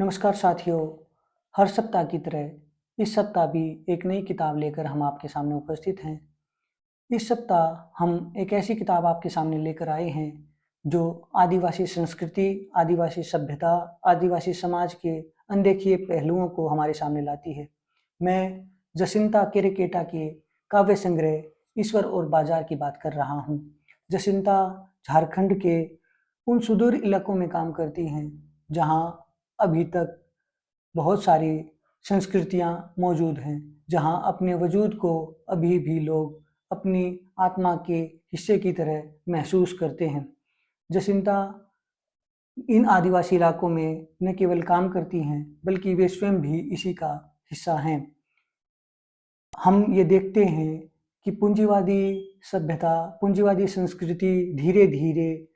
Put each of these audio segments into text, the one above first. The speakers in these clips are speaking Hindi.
नमस्कार साथियों। हर सप्ताह की तरह इस सप्ताह भी एक नई किताब लेकर हम आपके सामने उपस्थित हैं। इस सप्ताह हम एक ऐसी किताब आपके सामने लेकर आए हैं जो आदिवासी संस्कृति, आदिवासी सभ्यता, आदिवासी समाज के अनदेखे पहलुओं को हमारे सामने लाती है। मैं जसिंता केरकेटा के काव्य संग्रह ईश्वर और बाजार की बात कर रहा हूँ। जसिंता झारखंड के उन सुदूर इलाकों में काम करती हैं जहाँ अभी तक बहुत सारी संस्कृतियाँ मौजूद हैं, जहाँ अपने वजूद को अभी भी लोग अपनी आत्मा के हिस्से की तरह महसूस करते हैं। जसिंता इन आदिवासी इलाकों में न केवल काम करती हैं, बल्कि वे स्वयं भी इसी का हिस्सा हैं। हम ये देखते हैं कि पूंजीवादी सभ्यता, पूंजीवादी संस्कृति धीरे धीरे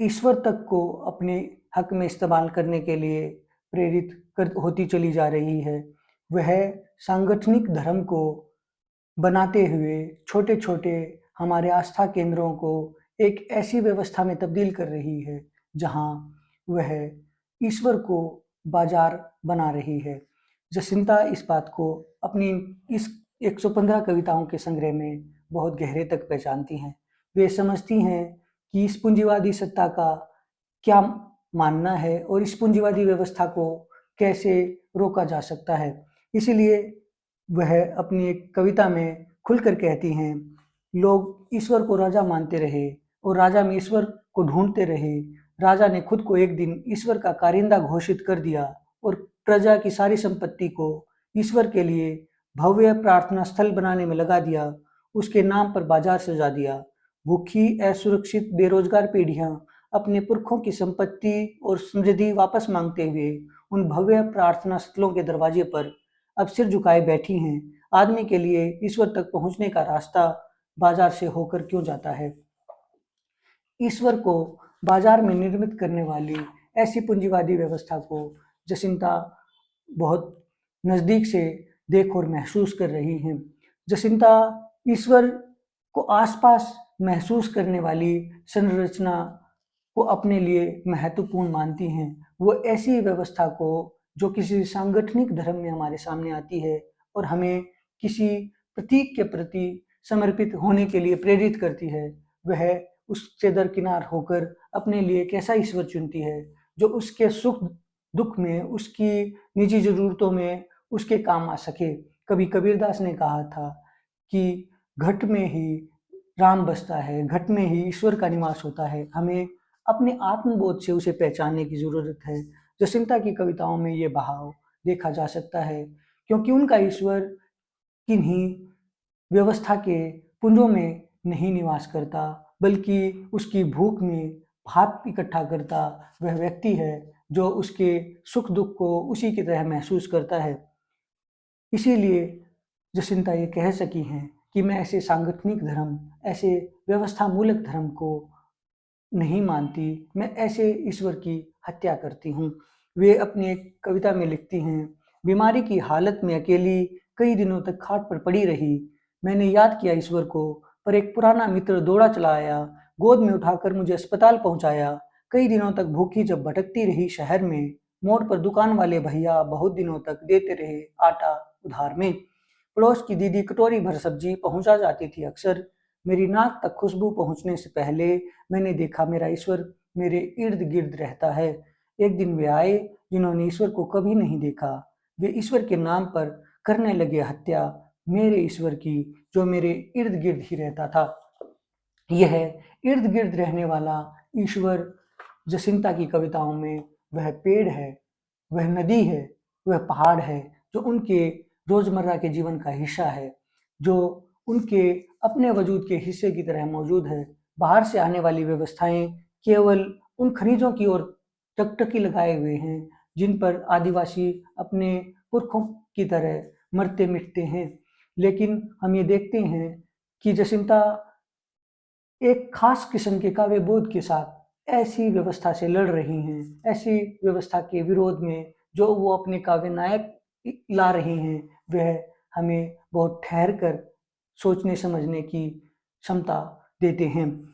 ईश्वर तक को अपने हक में इस्तेमाल करने के लिए प्रेरित कर होती चली जा रही है। वह सांगठनिक धर्म को बनाते हुए छोटे-छोटे हमारे आस्था केंद्रों को एक ऐसी व्यवस्था में तब्दील कर रही है, जहाँ वह ईश्वर को बाजार बना रही है। जसिंता इस बात को अपनी इस 115 कविताओं के संग्रह में बहुत गहरे तक पहचानती हैं। वे समझती हैं कि इस पूंजीवादी सत्ता का क्या मानना है और इस पूंजीवादी व्यवस्था को कैसे रोका जा सकता है। इसीलिए वह अपनी एक कविता में खुलकर कहती हैं, लोग ईश्वर को राजा मानते रहे और राजा में ईश्वर को ढूंढते रहे। राजा ने खुद को एक दिन ईश्वर का कारिंदा घोषित कर दिया और प्रजा की सारी संपत्ति को ईश्वर के लिए भव्य प्रार्थना स्थल बनाने में लगा दिया। उसके नाम पर बाजार सजा दिया। भूखी, असुरक्षित, बेरोजगार पीढ़ियां अपने पुरखों की संपत्ति और समृद्धि वापस मांगते हुए उन भव्य प्रार्थना स्थलों के दरवाजे पर अब सिर झुकाए बैठी हैं। आदमी के लिए ईश्वर तक पहुंचने का रास्ता बाजार से होकर क्यों जाता है? ईश्वर को बाजार में निर्मित करने वाली ऐसी पूंजीवादी व्यवस्था को जसिंता बहुत नज़दीक से देख और महसूस कर रही हैं। जसिंता ईश्वर को आसपास महसूस करने वाली संरचना को अपने लिए महत्वपूर्ण मानती हैं। वो ऐसी व्यवस्था को जो किसी सांगठनिक धर्म में हमारे सामने आती है और हमें किसी प्रतीक के प्रति समर्पित होने के लिए प्रेरित करती है, वह उससे दरकिनार होकर अपने लिए एक ऐसा ईश्वर चुनती है जो उसके सुख दुख में, उसकी निजी ज़रूरतों में उसके काम आ सके। कभी कबीरदास ने कहा था कि घट में ही राम बसता है, घट में ही ईश्वर का निवास होता है। हमें अपने आत्मबोध से उसे पहचानने की ज़रूरत है। जसिंता की कविताओं में ये बहाव देखा जा सकता है, क्योंकि उनका ईश्वर किन्हीं व्यवस्था के पुंजों में नहीं निवास करता, बल्कि उसकी भूख में भात इकट्ठा करता वह व्यक्ति है जो उसके सुख दुख को उसी की तरह महसूस करता है। इसीलिए जसिंता ये कह सकी हैं कि मैं ऐसे सांगठनिक धर्म, ऐसे व्यवस्था मूलक धर्म को नहीं मानती, मैं ऐसे ईश्वर की हत्या करती हूँ। वे अपनी एक कविता में लिखती हैं, बीमारी की हालत में अकेली कई दिनों तक खाट पर पड़ी रही। मैंने याद किया ईश्वर को, पर एक पुराना मित्र दौड़ा चला आया, गोद में उठाकर मुझे अस्पताल पहुंचाया। कई दिनों तक भूखी जब भटकती रही शहर में, मोड़ पर दुकान वाले भैया बहुत दिनों तक देते रहे आटा उधार में। पड़ोस की दीदी कटोरी भर सब्जी पहुंचा जाती थी अक्सर। मेरी नाक तक खुशबू पहुंचने से पहले मैंने देखा मेरा ईश्वर मेरे इर्द गिर्द रहता है। एक दिन वे आए जिन्होंने ईश्वर को कभी नहीं देखा। वे ईश्वर के नाम पर करने लगे हत्या मेरे ईश्वर की, जो मेरे इर्द गिर्द ही रहता था। यह इर्द गिर्द रहने वाला ईश्वर जसिंता की कविताओं में वह पेड़ है, वह नदी है, वह पहाड़ है, जो उनके रोजमर्रा के जीवन का हिस्सा है, जो उनके अपने वजूद के हिस्से की तरह मौजूद है। बाहर से आने वाली व्यवस्थाएं केवल उन खनिजों की ओर टकटकी लगाए हुए हैं जिन पर आदिवासी अपने पुरखों की तरह मरते मिटते हैं। लेकिन हम ये देखते हैं कि जसिंता एक खास किस्म के काव्य बोध के साथ ऐसी व्यवस्था से लड़ रही हैं, ऐसी व्यवस्था के विरोध में जो वो अपने काव्य नायक ला रही हैं, वह हमें बहुत ठहर कर सोचने समझने की क्षमता देते हैं।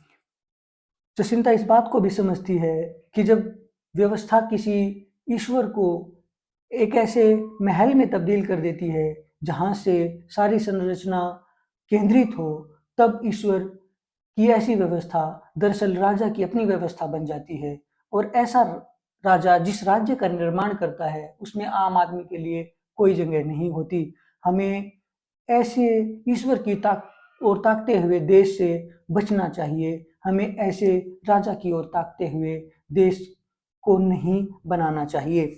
जसिंता इस बात को भी समझती है कि जब व्यवस्था किसी ईश्वर को एक ऐसे महल में तब्दील कर देती है जहाँ से सारी संरचना केंद्रित हो, तब ईश्वर की ऐसी व्यवस्था दरअसल राजा की अपनी व्यवस्था बन जाती है। और ऐसा राजा जिस राज्य का निर्माण करता है उसमें आम आदमी के लिए कोई जगह नहीं होती। हमें ऐसे ईश्वर की ओर ताकते हुए देश से बचना चाहिए। हमें ऐसे राजा की ओर ताकते हुए देश को नहीं बनाना चाहिए।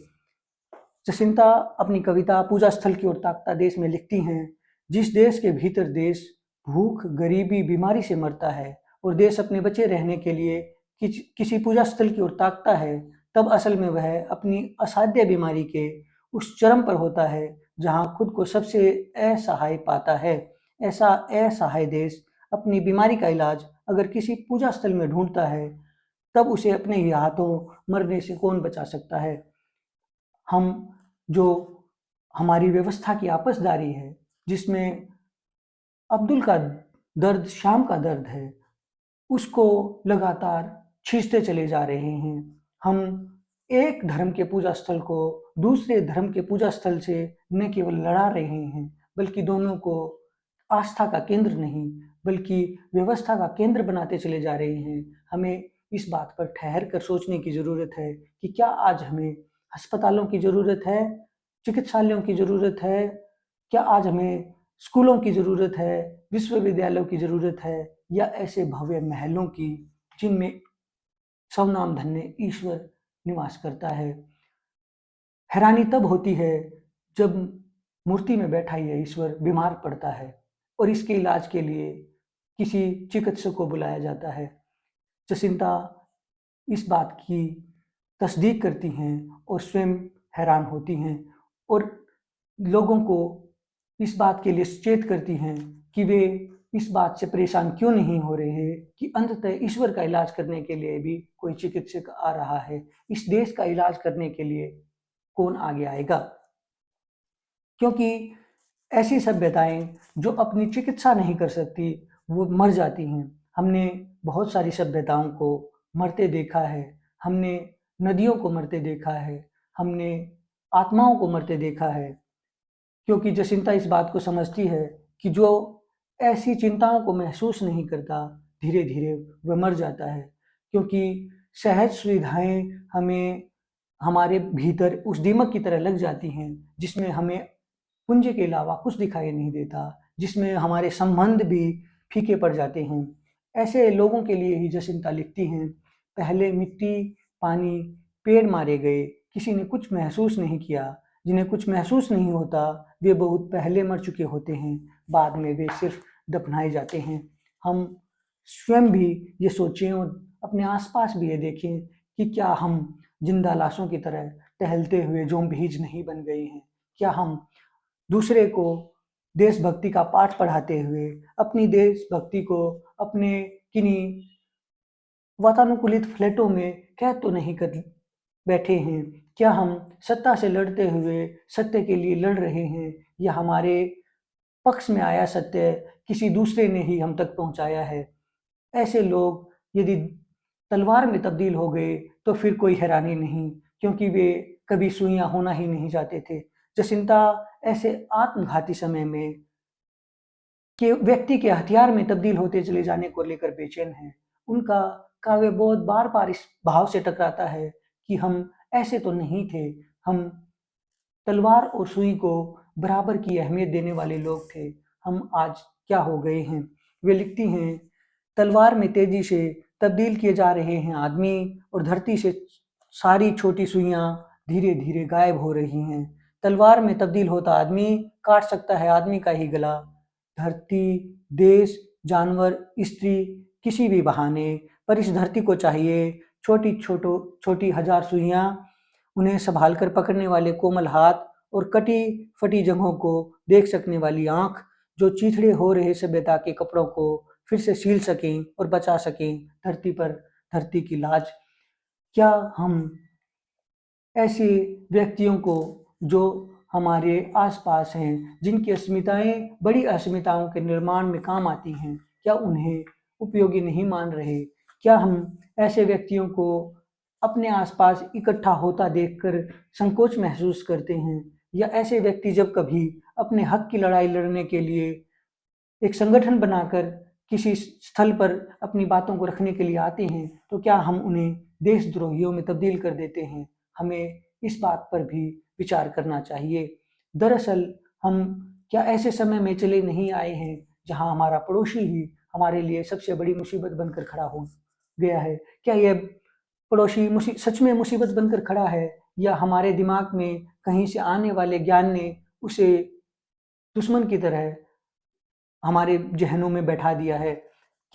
जसिंता अपनी कविता पूजा स्थल की ओर ताकता देश में लिखती हैं, जिस देश के भीतर देश भूख, गरीबी, बीमारी से मरता है और देश अपने बचे रहने के लिए किसी पूजा स्थल की ओर ताकता है, तब असल में वह अपनी असाध्य बीमारी के उस चरम पर होता है जहां खुद को सबसे असहाय पाता है। ऐसा असहाय देश अपनी बीमारी का इलाज अगर किसी पूजा स्थल में ढूंढता है, तब उसे अपने ही हाथों मरने से कौन बचा सकता है। हम जो हमारी व्यवस्था की आपसदारी है, जिसमें अब्दुल का दर्द श्याम का दर्द है, उसको लगातार खींचते चले जा रहे हैं। हम एक धर्म के पूजा स्थल को दूसरे धर्म के पूजा स्थल से न केवल लड़ा रहे हैं, बल्कि दोनों को आस्था का केंद्र नहीं, बल्कि व्यवस्था का केंद्र बनाते चले जा रहे हैं। हमें इस बात पर ठहर कर सोचने की ज़रूरत है कि क्या आज हमें अस्पतालों की ज़रूरत है, चिकित्सालयों की ज़रूरत है? क्या आज हमें स्कूलों की ज़रूरत है, विश्वविद्यालयों की ज़रूरत है, या ऐसे भव्य महलों की जिनमें सर्वनाम धन्य ईश्वर निवास करता है? हैरानी तब होती है जब मूर्ति में बैठा ये ईश्वर बीमार पड़ता है और इसके इलाज के लिए किसी चिकित्सक को बुलाया जाता है। जसिंता इस बात की तस्दीक करती हैं और स्वयं हैरान होती हैं और लोगों को इस बात के लिए सचेत करती हैं कि वे इस बात से परेशान क्यों नहीं हो रहे हैं कि अंततः ईश्वर का इलाज करने के लिए भी कोई चिकित्सक आ रहा है। इस देश का इलाज करने के लिए कौन आगे आएगा? क्योंकि ऐसी सभ्यताएं जो अपनी चिकित्सा नहीं कर सकती, वो मर जाती हैं। हमने बहुत सारी सभ्यताओं को मरते देखा है। हमने नदियों को मरते देखा है, हमने आत्माओं को मरते देखा है, क्योंकि जसिंता इस बात को समझती है कि जो ऐसी चिंताओं को महसूस नहीं करता, धीरे धीरे वह मर जाता है। क्योंकि सहज सुविधाएं हमें हमारे भीतर उस दीमक की तरह लग जाती हैं, जिसमें हमें पुंज के अलावा कुछ दिखाई नहीं देता, जिसमें हमारे संबंध भी फीके पड़ जाते हैं। ऐसे लोगों के लिए ही जसिंता लिखती हैं, पहले मिट्टी, पानी, पेड़ मारे गए, किसी ने कुछ महसूस नहीं किया। जिन्हें कुछ महसूस नहीं होता, वे बहुत पहले मर चुके होते हैं, बाद में वे सिर्फ दफनाए जाते हैं। हम स्वयं भी ये सोचें और अपने आसपास भी ये देखें कि क्या हम जिंदा लाशों की तरह टहलते हुए ज़ोंबीज नहीं बन गए हैं? क्या हम दूसरे को देशभक्ति का पाठ पढ़ाते हुए अपनी देशभक्ति को अपने किन्हीं वातानुकूलित फ्लैटों में कैद तो नहीं कर बैठे हैं? क्या हम सत्ता से लड़ते हुए सत्य के लिए लड़ रहे हैं, या हमारे पक्ष में आया सत्य किसी दूसरे ने ही हम तक पहुंचाया है? ऐसे लोग यदि तलवार में तब्दील हो गए तो फिर कोई हैरानी नहीं, क्योंकि वे कभी सुइयां होना ही नहीं चाहते थे। जसिंता ऐसे आत्मघाती समय में कि व्यक्ति के हथियार में तब्दील होते चले जाने को लेकर बेचैन हैं। उनका काव्य बहुत बार-बार इस भाव से टकराता है कि हम ऐसे तो नहीं थे, हम तलवार और सुई को बराबर की अहमियत देने वाले लोग थे, हम आज क्या हो गए हैं? वे लिखती हैं, तलवार में तेजी से तब्दील किए जा रहे हैं आदमी, और धरती से सारी छोटी सुइयां धीरे-धीरे गायब हो रही हैं। तलवार में तब्दील होता आदमी काट सकता है आदमी का ही गला। धरती, देश, जानवर, स्त्री, किसी भी बहाने पर इस धरती को चाहिए छोटी हजार सुइयां, उन्हें संभाल कर पकड़ने वाले कोमल हाथ और कटी फटी जगहों को देख सकने वाली आंख, जो चीथड़े हो रहे सभ्यता के कपड़ों को फिर से सील सकें और बचा सकें धरती पर धरती की लाज। क्या हम ऐसे व्यक्तियों को जो हमारे आसपास हैं, जिनकी अस्मिताएं बड़ी अस्मिताओं के निर्माण में काम आती हैं, क्या उन्हें उपयोगी नहीं मान रहे? क्या हम ऐसे व्यक्तियों को अपने आसपास इकट्ठा होता देखकर संकोच महसूस करते हैं, या ऐसे व्यक्ति जब कभी अपने हक की लड़ाई लड़ने के लिए एक संगठन बनाकर किसी स्थल पर अपनी बातों को रखने के लिए आते हैं, तो क्या हम उन्हें देशद्रोहियों में तब्दील कर देते हैं? हमें इस बात पर भी विचार करना चाहिए। दरअसल हम क्या ऐसे समय में चले नहीं आए हैं जहां हमारा पड़ोसी ही हमारे लिए सबसे बड़ी मुसीबत बनकर खड़ा हो गया है? क्या यह पड़ोसी सच में मुसीबत बनकर खड़ा है, या हमारे दिमाग में कहीं से आने वाले ज्ञान ने उसे दुश्मन की तरह हमारे ज़हनों में बैठा दिया है?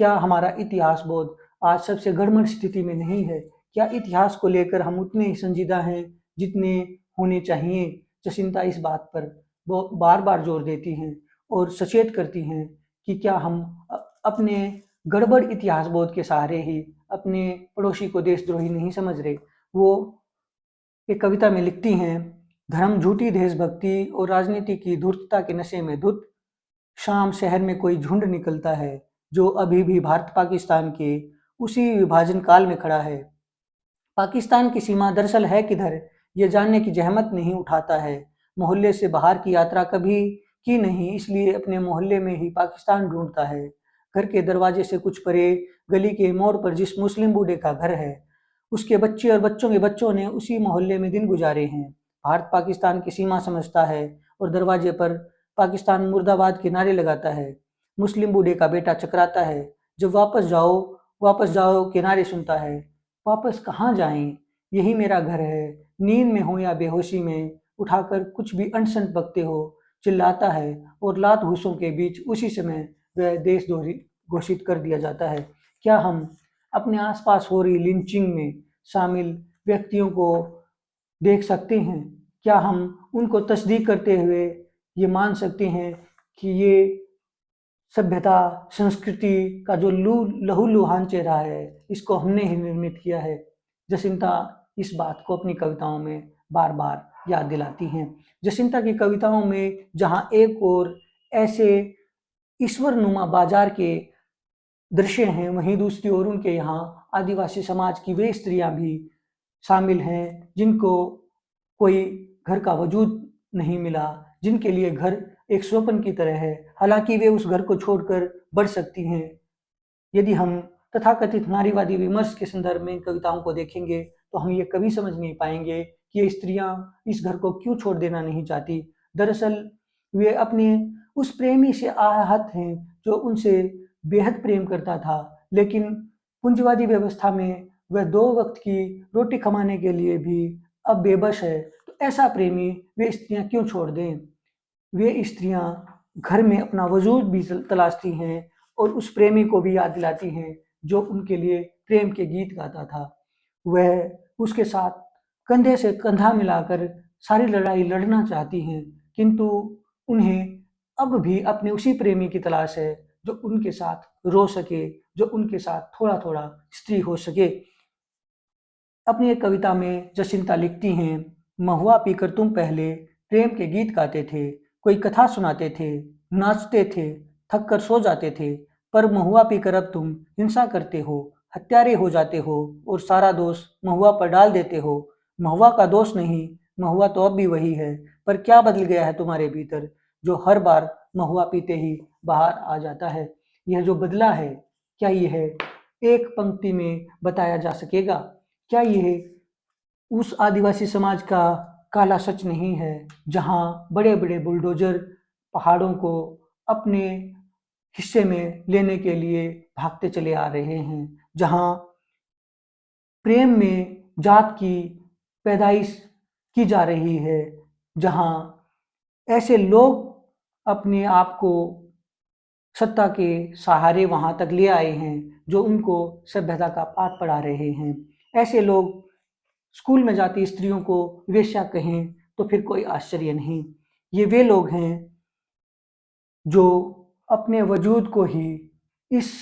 क्या हमारा इतिहास बोध आज सबसे गड़बड़ स्थिति में नहीं है? क्या इतिहास को लेकर हम उतने ही संजीदा हैं जितने होने चाहिए? जसिंता इस बात पर वो बार-बार जोर देती हैं और सचेत करती हैं कि क्या हम अपने गड़बड़ इतिहास बोध के सहारे ही अपने पड़ोसी को देशद्रोही नहीं समझ रहे। वो एक कविता में लिखती हैं, धर्म झूठी देशभक्ति और राजनीति की धूर्तता के नशे में धुत शाम शहर में कोई झुंड निकलता है जो अभी भी भारत पाकिस्तान के उसी विभाजन काल में खड़ा है। पाकिस्तान की सीमा दरअसल है किधर, ये जानने की जहमत नहीं उठाता है। मोहल्ले से बाहर की यात्रा कभी की नहीं, इसलिए अपने मोहल्ले में ही पाकिस्तान ढूंढता है। घर के दरवाजे से कुछ परे गली के मोड़ पर जिस मुस्लिम बूढ़े का घर है, उसके बच्चे और बच्चों के बच्चों ने उसी मोहल्ले में दिन गुजारे हैं। भारत पाकिस्तान की सीमा समझता है और दरवाजे पर पाकिस्तान मुर्दाबाद के नारे लगाता है। मुस्लिम बूढ़े का बेटा चकराता है, जब वापस जाओ के नारे सुनता है। वापस कहाँ जाएं, यही मेरा घर है। नींद में हो या बेहोशी में उठाकर कुछ भी अनशन बकते हो, चिल्लाता है और लात घूसों के बीच उसी समय वह देशद्रोही घोषित कर दिया जाता है। क्या हम अपने आसपास हो रही लिंचिंग में शामिल व्यक्तियों को देख सकते हैं? क्या हम उनको तस्दीक करते हुए ये मान सकते हैं कि ये सभ्यता संस्कृति का जो लहूलुहान चेहरा है, इसको हमने ही निर्मित किया है? जसिंता इस बात को अपनी कविताओं में बार बार याद दिलाती हैं। जसिंता की कविताओं में जहाँ एक और ऐसे ईश्वर नुमा बाजार के दृश्य हैं, वहीं दूसरी ओर उनके यहाँ आदिवासी समाज की वे स्त्रियां भी शामिल हैं जिनको कोई घर का वजूद नहीं मिला, जिनके लिए घर एक स्वप्न की तरह है, हालांकि वे उस घर को छोड़कर बढ़ सकती हैं। यदि हम तथाकथित नारीवादी विमर्श के संदर्भ में इन कविताओं को देखेंगे, तो हम ये कभी समझ नहीं पाएंगे कि ये स्त्रियां इस घर को क्यों छोड़ देना नहीं चाहती। दरअसल वे अपने उस प्रेमी से आहत हैं जो उनसे बेहद प्रेम करता था, लेकिन पूंजीवादी व्यवस्था में वह दो वक्त की रोटी कमाने के लिए भी अब बेबस है। तो ऐसा प्रेमी वे स्त्रियां क्यों छोड़ दें? वे स्त्रियां घर में अपना वजूद भी तलाशती हैं और उस प्रेमी को भी याद दिलाती हैं जो उनके लिए प्रेम के गीत गाता था। वह उसके साथ कंधे से कंधा मिलाकर सारी लड़ाई लड़ना चाहती हैं, किंतु उन्हें अब भी अपने उसी प्रेमी की तलाश है जो उनके साथ रो सके, जो उनके साथ थोड़ा थोड़ा स्त्री हो सके। अपनी एक कविता में जसिंता लिखती हैं, महुआ पीकर तुम पहले प्रेम के गीत गाते थे, कोई कथा सुनाते थे, नाचते थे, थक कर सो जाते थे, पर महुआ पीकर अब तुम हिंसा करते हो, हत्यारे हो जाते हो और सारा दोष महुआ पर डाल देते हो। महुआ का दोष नहीं, महुआ तो अब भी वही है, पर क्या बदल गया है तुम्हारे भीतर जो हर बार महुआ पीते ही बाहर आ जाता है? यह जो बदला है, क्या यह एक पंक्ति में बताया जा सकेगा? क्या यह उस आदिवासी समाज का काला सच नहीं है जहां बड़े बड़े बुलडोजर पहाड़ों को अपने हिस्से में लेने के लिए भागते चले आ रहे हैं, जहां प्रेम में जात की पैदाइश की जा रही है, जहां ऐसे लोग अपने आप को सत्ता के सहारे वहां तक ले आए हैं जो उनको सभ्यता का पाठ पढ़ा रहे हैं? ऐसे लोग स्कूल में जाती स्त्रियों को वेश्या कहें तो फिर कोई आश्चर्य नहीं। ये वे लोग हैं जो अपने वजूद को ही इस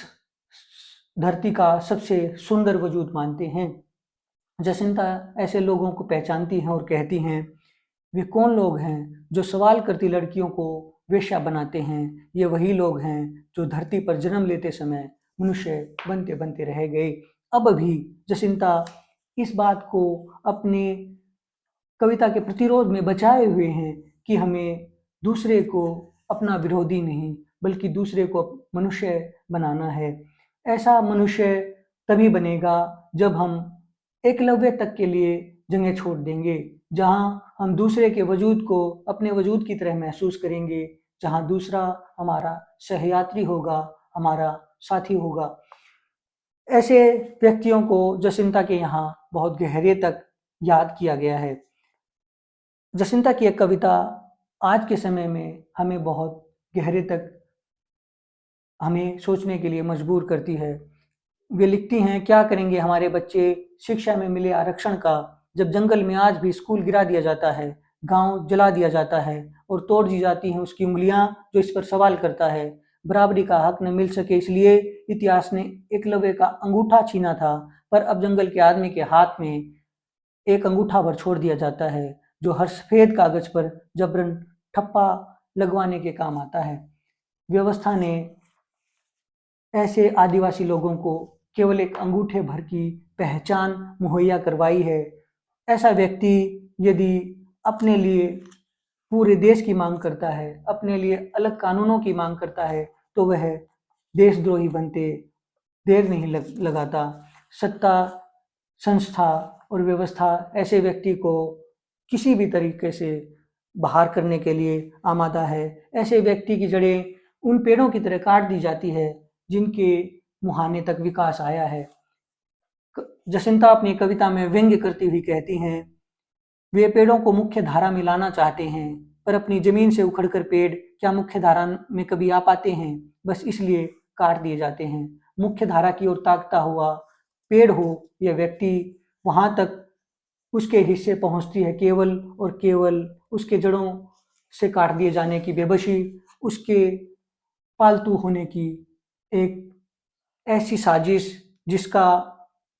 धरती का सबसे सुंदर वजूद मानते हैं। जसिंता ऐसे लोगों को पहचानती हैं और कहती हैं, वे कौन लोग हैं जो सवाल करती लड़कियों को वेश्या बनाते हैं? ये वही लोग हैं जो धरती पर जन्म लेते समय मनुष्य बनते बनते रह गए। अब भी जसिंता इस बात को अपने कविता के प्रतिरोध में बचाए हुए हैं कि हमें दूसरे को अपना विरोधी नहीं बल्कि दूसरे को मनुष्य बनाना है। ऐसा मनुष्य तभी बनेगा जब हम एकलव्य तक के लिए जगह छोड़ देंगे, जहाँ हम दूसरे के वजूद को अपने वजूद की तरह महसूस करेंगे, जहाँ दूसरा हमारा सहयात्री होगा, हमारा साथी होगा। ऐसे व्यक्तियों को जसिंता के यहाँ बहुत गहरे तक याद किया गया है। जसिंता की एक कविता आज के समय में हमें बहुत गहरे तक हमें सोचने के लिए मजबूर करती है। वे लिखती हैं, क्या करेंगे हमारे बच्चे शिक्षा में मिले आरक्षण का, जब जंगल में आज भी स्कूल गिरा दिया जाता है, गांव जला दिया जाता है और तोड़ दी जाती हैं उसकी उंगलियां जो इस पर सवाल करता है। बराबरी का हक न मिल सके इसलिए इतिहास ने एकलव्य का अंगूठा छीना था, पर अब जंगल के आदमी के हाथ में एक अंगूठा भर छोड़ दिया जाता है जो हर सफेद कागज पर जबरन ठप्पा लगवाने के काम आता है। व्यवस्था ने ऐसे आदिवासी लोगों को केवल एक अंगूठे भर की पहचान मुहैया करवाई है। ऐसा व्यक्ति यदि अपने लिए पूरे देश की मांग करता है, अपने लिए अलग कानूनों की मांग करता है, तो वह देशद्रोही बनते देर नहीं लगाता। सत्ता, संस्था और व्यवस्था ऐसे व्यक्ति को किसी भी तरीके से बाहर करने के लिए आमादा है। ऐसे व्यक्ति की जड़ें उन पेड़ों की तरह काट दी जाती है जिनके मुहाने तक विकास आया है। जसिंता अपनी कविता में व्यंग्य करती हुई कहती हैं, वे पेड़ों को मुख्य धारा में लाना चाहते हैं, पर अपनी जमीन से उखड़कर पेड़ क्या मुख्य धारा में कभी आ पाते हैं? बस इसलिए काट दिए जाते हैं। मुख्य धारा की ओर ताकता हुआ पेड़ हो या व्यक्ति, वहां तक उसके हिस्से पहुंचती है केवल और केवल उसके जड़ों से काट दिए जाने की बेबसी, उसके पालतू होने की एक ऐसी साजिश जिसका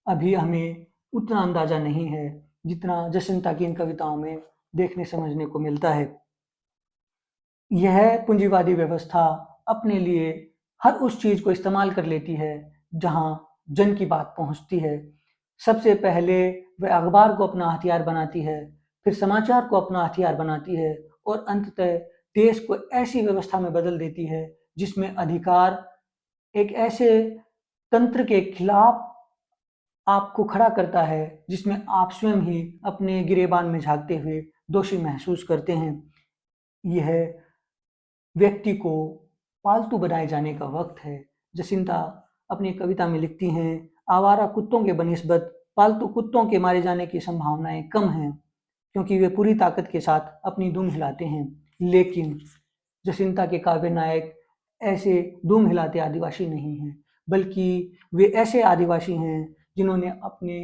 अभी हमें उतना अंदाजा नहीं है जितना जसिंता की इन कविताओं में देखने समझने को मिलता है। यह पूंजीवादी व्यवस्था अपने लिए हर उस चीज को इस्तेमाल कर लेती है जहां जन की बात पहुंचती है। सबसे पहले वह अखबार को अपना हथियार बनाती है, फिर समाचार को अपना हथियार बनाती है और अंततः देश को ऐसी व्यवस्था में बदल देती है जिसमें अधिकार एक ऐसे तंत्र के खिलाफ आपको खड़ा करता है जिसमें आप स्वयं ही अपने गिरेबान में झांकते हुए दोषी महसूस करते हैं। यह व्यक्ति को पालतू बनाए जाने का वक्त है। जसिंता अपनी कविता में लिखती हैं, आवारा कुत्तों के बनिस्बत पालतू कुत्तों के मारे जाने की संभावनाएं कम हैं क्योंकि वे पूरी ताकत के साथ अपनी दुम हिलाते हैं। लेकिन जसिंता के काव्य नायक ऐसे दुम हिलाते आदिवासी नहीं हैं, बल्कि वे ऐसे आदिवासी हैं जिन्होंने अपने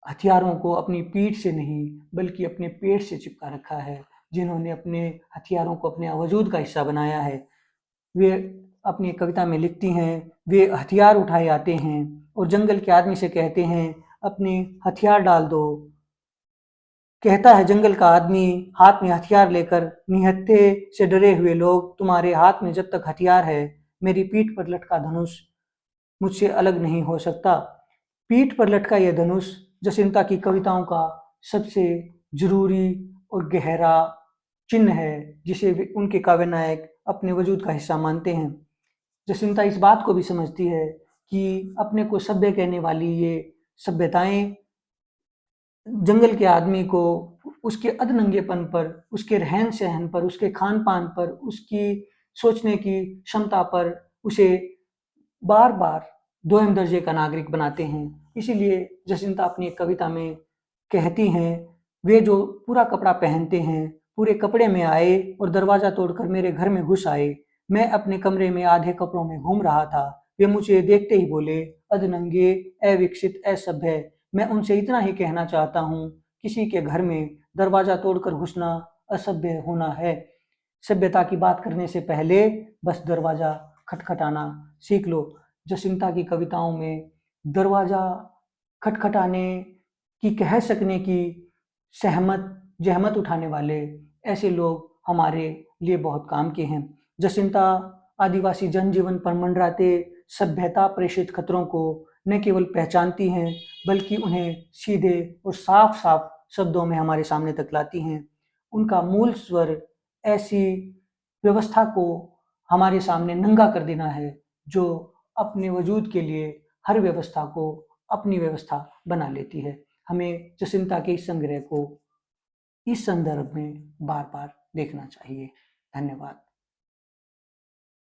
हथियारों को अपनी पीठ से नहीं बल्कि अपने पेट से चिपका रखा है, जिन्होंने अपने हथियारों को अपने वजूद का हिस्सा बनाया है। वे अपनी कविता में लिखती हैं, वे हथियार उठाए आते हैं और जंगल के आदमी से कहते हैं, अपने हथियार डाल दो। कहता है जंगल का आदमी हाथ में हथियार लेकर, निहत्थे से डरे हुए लोग, तुम्हारे हाथ में जब तक हथियार है, मेरी पीठ पर लटका धनुष मुझसे अलग नहीं हो सकता। पीठ पर लटका यह धनुष जसिंता की कविताओं का सबसे जरूरी और गहरा चिन्ह है जिसे उनके काव्य नायक अपने वजूद का हिस्सा मानते हैं। जसिंता इस बात को भी समझती है कि अपने को सभ्य कहने वाली ये सभ्यताएं जंगल के आदमी को उसके अधनंगेपन पर, उसके रहन सहन पर, उसके खान पान पर, उसकी सोचने की क्षमता पर उसे बार बार दोयम दर्जे का नागरिक बनाते हैं। इसीलिए जसिंता अपनी एक कविता में कहती हैं, वे जो पूरा कपड़ा पहनते हैं पूरे कपड़े में आए और दरवाजा तोड़कर मेरे घर में घुस आए। मैं अपने कमरे में आधे कपड़ों में घूम रहा था, वे मुझे देखते ही बोले, अधनंगे, अविकसित, असभ्य। मैं उनसे इतना ही कहना चाहता हूँ, किसी के घर में दरवाजा तोड़कर घुसना असभ्य होना है। सभ्यता की बात करने से पहले बस दरवाजा खटखटाना सीख लो। जसिंता की कविताओं में दरवाजा खटखटाने की, कह सकने की जहमत उठाने वाले ऐसे लोग हमारे लिए बहुत काम के हैं। जसिंता आदिवासी जनजीवन पर मंडराते सभ्यता प्रेषित खतरों को न केवल पहचानती हैं बल्कि उन्हें सीधे और साफ साफ शब्दों में हमारे सामने तक लाती हैं। उनका मूल स्वर ऐसी व्यवस्था को हमारे सामने नंगा कर देना है जो अपने वजूद के लिए हर व्यवस्था को अपनी व्यवस्था बना लेती है। हमें जसिंता के इस संग्रह को इस संदर्भ में बार बार देखना चाहिए। धन्यवाद।